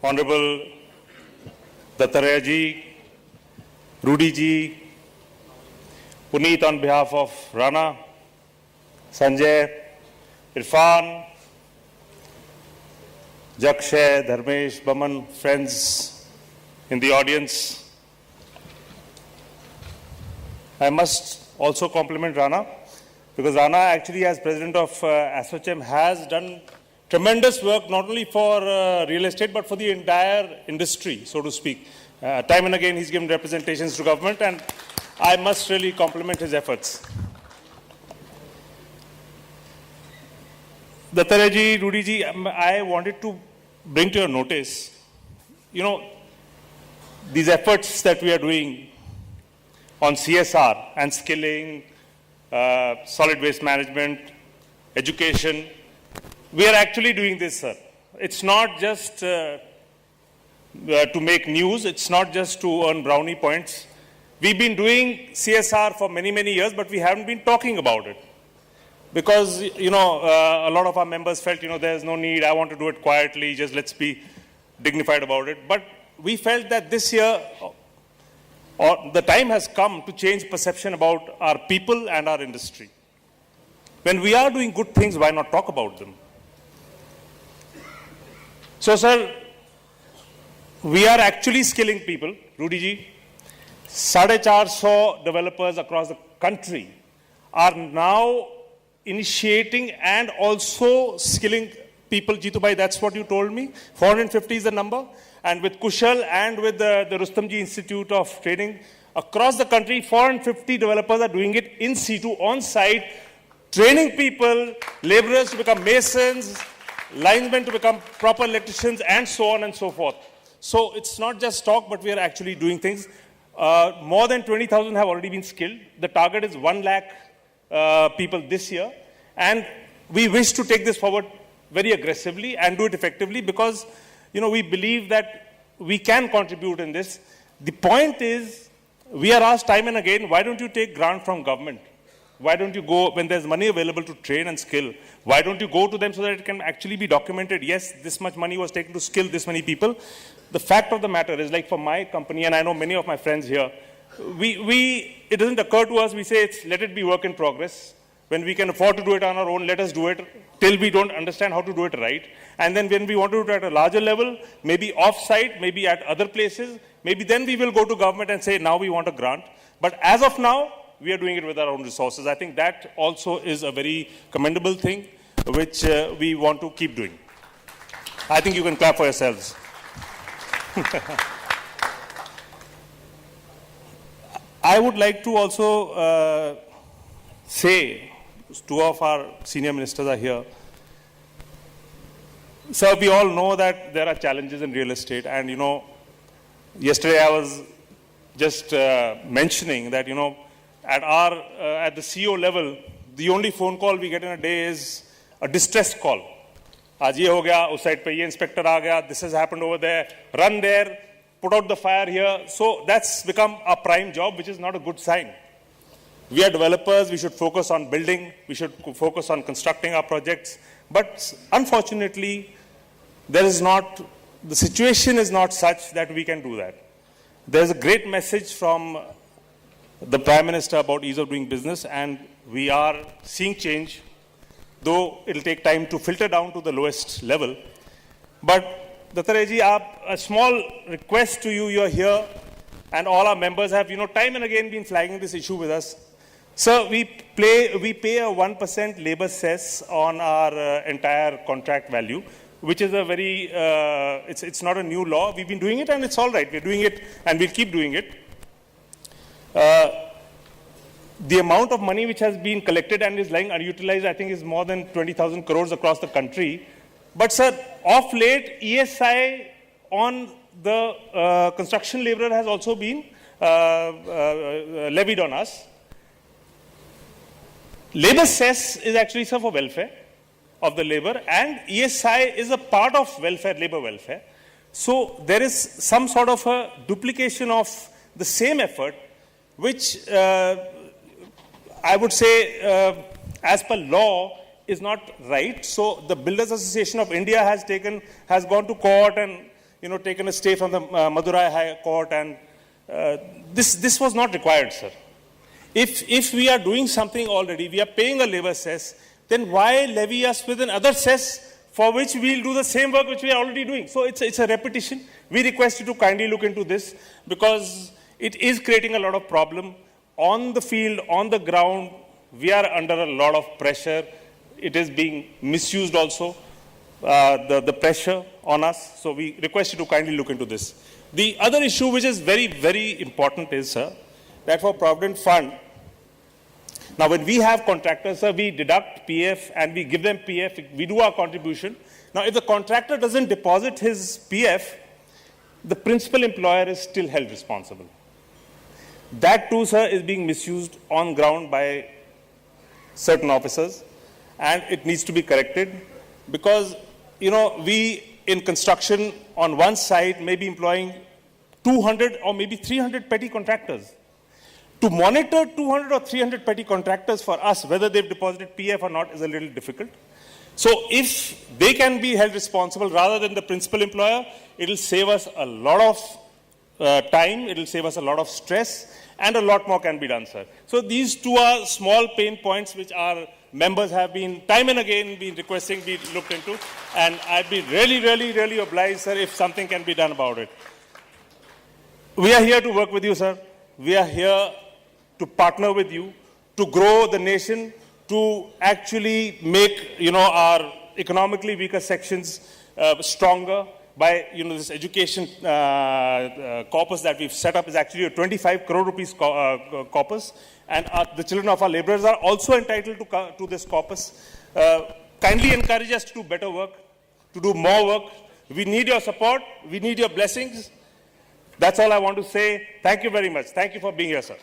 Honorable Dattaraya ji, Rudy ji, Puneet on behalf of Rana, Sanjay, Irfan, Jakshay, Dharmesh, Baman, friends in the audience. I must also compliment Rana, because Rana actually, as president of ASSOCHAM, has done tremendous work not only for real estate but for the entire industry, so to speak. Time and again he's given representations to government, and I must really compliment his efforts. Dattaraya ji, Rudy ji, I wanted to bring to your notice, these efforts that we are doing on CSR and skilling, solid waste management, education. We are actually doing this, sir. It's not just to make news. It's not just to earn brownie points. We've been doing CSR for many, many years, but we haven't been talking about it. Because, a lot of our members felt, there's no need, I want to do it quietly, just let's be dignified about it. But we felt that this year, the time has come to change perception about our people and our industry. When we are doing good things, why not talk about them? So, sir, we are actually skilling people, Rudy ji. 450 developers across the country are now initiating and also skilling people. Jitu bhai, that's what you told me. 450 is the number. And with Kushal and with the Rustamji Institute of Training, across the country, 450 developers are doing it in situ, on site, training people, laborers to become masons, linesmen to become proper electricians, and so on and so forth. So it's not just talk, but we are actually doing things. More than 20,000 have already been skilled. The target is 1 lakh people this year. And we wish to take this forward very aggressively and do it effectively, because we believe that we can contribute in this. The point is, we are asked time and again, why don't you take grant from government? Why don't you go, when there's money available to train and skill, why don't you go to them so that it can actually be documented? Yes, this much money was taken to skill this many people. The fact of the matter is, like for my company, and I know many of my friends here, it doesn't occur to us, we say, let it be work in progress. When we can afford to do it on our own, let us do it till we don't understand how to do it right. And then when we want to do it at a larger level, maybe off-site, maybe at other places, maybe then we will go to government and say, now we want a grant. But as of now, we are doing it with our own resources. I think that also is a very commendable thing, which we want to keep doing. I think you can clap for yourselves. I would like to also say, two of our senior ministers are here. Sir, we all know that there are challenges in real estate. And, yesterday I was just mentioning that, at the CEO level, the only phone call we get in a day is a distress call. Aaj ye ho gaya, us side pe ye inspector aa gaya, this has happened over there, run there, put out the fire here. So that's become our prime job, which is not a good sign. We are developers, we should focus on building, we should focus on constructing our projects. But unfortunately, the situation is not such that we can do that. There's a great message from the Prime Minister about ease of doing business, and we are seeing change, though it'll take time to filter down to the lowest level. But Dattaraya ji, a small request to you, you're here, and all our members have, time and again been flagging this issue with us. Sir, we pay a 1% labor cess on our entire contract value, which is a very, it's not a new law. We've been doing it and it's all right. We're doing it and we'll keep doing it. The amount of money which has been collected and is lying unutilized, I think, is more than 20,000 crores across the country. But sir, of late, ESI on the construction laborer has also been levied on us. Labor cess is actually, sir, for welfare of the labor, and ESI is a part of welfare, labor welfare. So there is some sort of a duplication of the same effort, which I would say, as per law, is not right. So the Builders Association of India has gone to court, and taken a stay from the Madurai High Court, and this was not required, sir. If we are doing something already, we are paying a labor cess, then why levy us with another cess for which we'll do the same work which we are already doing? So it's a repetition. We request you to kindly look into this, because it is creating a lot of problem on the field, on the ground. We are under a lot of pressure. It is being misused also, the pressure on us. So we request you to kindly look into this. The other issue which is very, very important is, sir, that for Provident Fund, now when we have contractors, sir, we deduct PF and we give them PF, we do our contribution. Now if the contractor doesn't deposit his PF, the principal employer is still held responsible. That too, sir, is being misused on ground by certain officers, and it needs to be corrected, because, we in construction on one side may be employing 200 or maybe 300 petty contractors. To monitor 200 or 300 petty contractors for us, whether they've deposited PF or not, is a little difficult. So if they can be held responsible rather than the principal employer, it will save us a lot of time, it will save us a lot of stress, and a lot more can be done, sir. So these two are small pain points which our members have been time and again been requesting be looked into, and I'd be really, really, really obliged, sir, if something can be done about it. We are here to work with you, sir. We are here to partner with you, to grow the nation, to actually make, our economically weaker sections stronger by, this education corpus that we've set up is actually a 25 crore rupees corpus, and the children of our laborers are also entitled to this corpus. Kindly encourage us to do better work, to do more work. We need your support. We need your blessings. That's all I want to say. Thank you very much. Thank you for being here, sir.